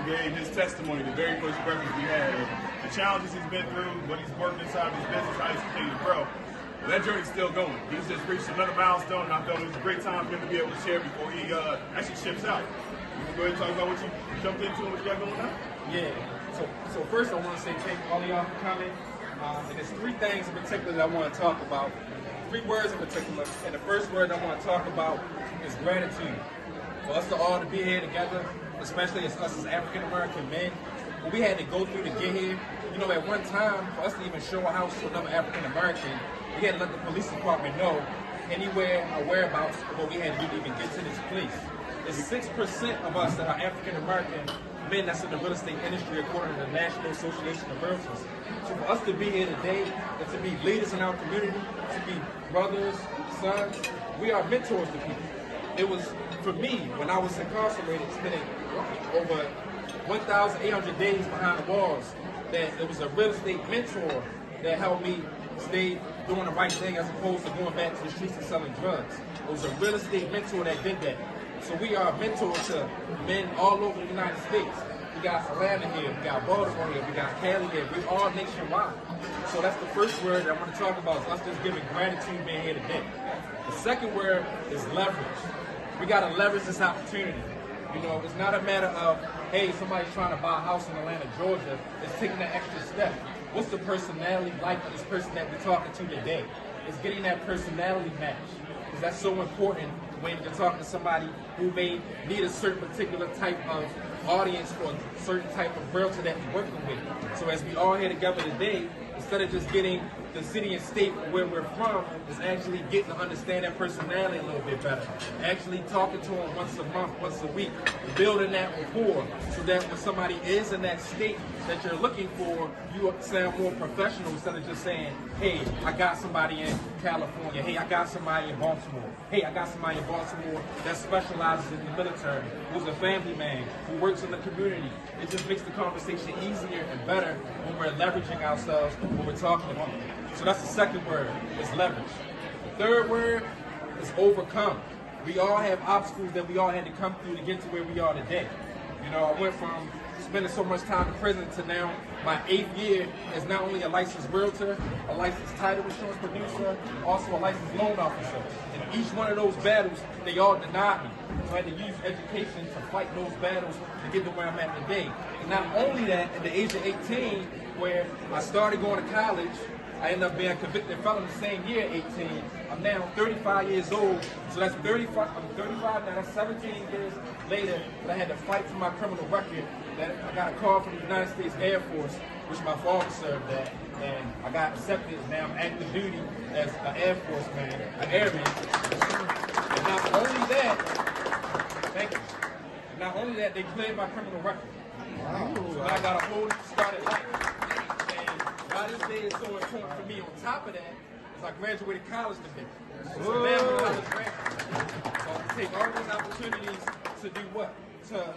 gave his testimony the very first breakfast we had, the challenges he's been through, what he's worked inside of his business, how he's continued to grow. Well, that journey's still going. He's just reached another milestone, and I felt it was a great time for him to be able to share before he actually ships out. You can go ahead and talk about what you jumped into and what you got going on. Yeah. So first I want to say thank all of y'all for coming. And there's three things in particular that I want to talk about. Three words in particular. And the first word I want to talk about is gratitude. For us to all to be here together, especially as us as African American men, what we had to go through to get here. You know, at one time, for us to even show a house to another African American, we had to let the police department know anywhere or whereabouts of what we had to do to even get to this place. There's 6% of us that are African American men that's in the real estate industry according to the National Association of Realtors. So for us to be here today and to be leaders in our community, to be brothers, sons, we are mentors to people. It was, for me, when I was incarcerated, spending over 1,800 days behind the walls, that it was a real estate mentor that helped me stay doing the right thing as opposed to going back to the streets and selling drugs. It was a real estate mentor that did that. So we are mentors to men all over the United States. We got Atlanta here, we got Baltimore here, we got Cali here. We're all nationwide. So that's the first word that I want to talk about, is us just giving gratitude being here today. The second word is leverage. We got to leverage this opportunity. You know, it's not a matter of, hey, somebody's trying to buy a house in Atlanta, Georgia. It's taking that extra step. What's the personality like of this person that we're talking to today? It's getting that personality match. Because that's so important when you're talking to somebody who may need a certain particular type of audience or a certain type of realtor that you're working with. So as we all here together today, instead of just getting the city and state where we're from, is actually getting to understand that personality a little bit better. Actually talking to them once a month, once a week, building that rapport so that when somebody is in that state that you're looking for, you sound more professional instead of just saying, hey, I got somebody in California. Hey, I got somebody in Baltimore. Hey, I got somebody in Baltimore that specializes in the military, who's a family man, who works in the community. It just makes the conversation easier and better when we're leveraging ourselves when we're talking about it. So that's the second word, is leverage. The third word is overcome. We all have obstacles that we all had to come through to get to where we are today. You know, I went from spending so much time in prison to now my 8th year as not only a licensed realtor, a licensed title insurance producer, also a licensed loan officer. And each one of those battles, they all denied me. So I had to use education to fight those battles to get to where I'm at today. And not only that, at the age of 18, where I started going to college, I ended up being a convicted felon the same year, 18. I'm now 35 years old, so that's 35. I'm 35 now. That's 17 years later that I had to fight for my criminal record. That I got a call from the United States Air Force, which my father served at, and I got accepted. Now I'm active duty as an Air Force man, an airman. And not only that, thank you. And not only that, they cleared my criminal record. Wow. So now I got a whole started life. Why this day is so important for me on top of that is I graduated college today. So now I'm a college graduate. So I take all these opportunities to do what? To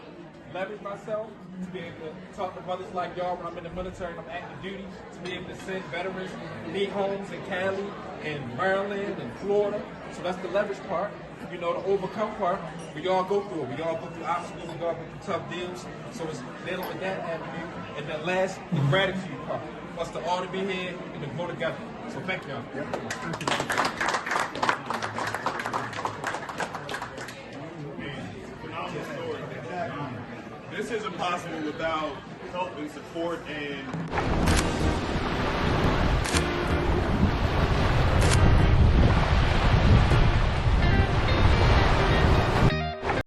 leverage myself, to be able to talk to brothers like y'all when I'm in the military and I'm active duty, to be able to send veterans who need homes in Cali and Maryland and Florida. So that's the leverage part. You know, the overcome part, we all go through it. We all go through obstacles, we all go through tough deals. So it's dealing with that avenue. And then last, the gratitude part. For us to all to be here and to go together. So thank y'all. Phenomenal story. This isn't possible without help and support and